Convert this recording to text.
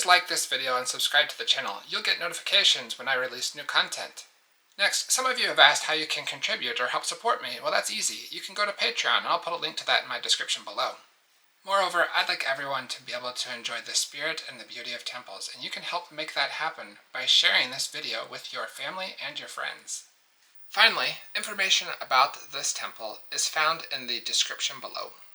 Please like this video and subscribe to the channel. You'll get notifications when I release new content. Next, some of you have asked how you can contribute or help support me. Well, that's easy. You can go to Patreon, and I'll put a link to that in my description below. Moreover, I'd like everyone to be able to enjoy the spirit and the beauty of temples, and you can help make that happen by sharing this video with your family and your friends. Finally, information about this temple is found in the description below.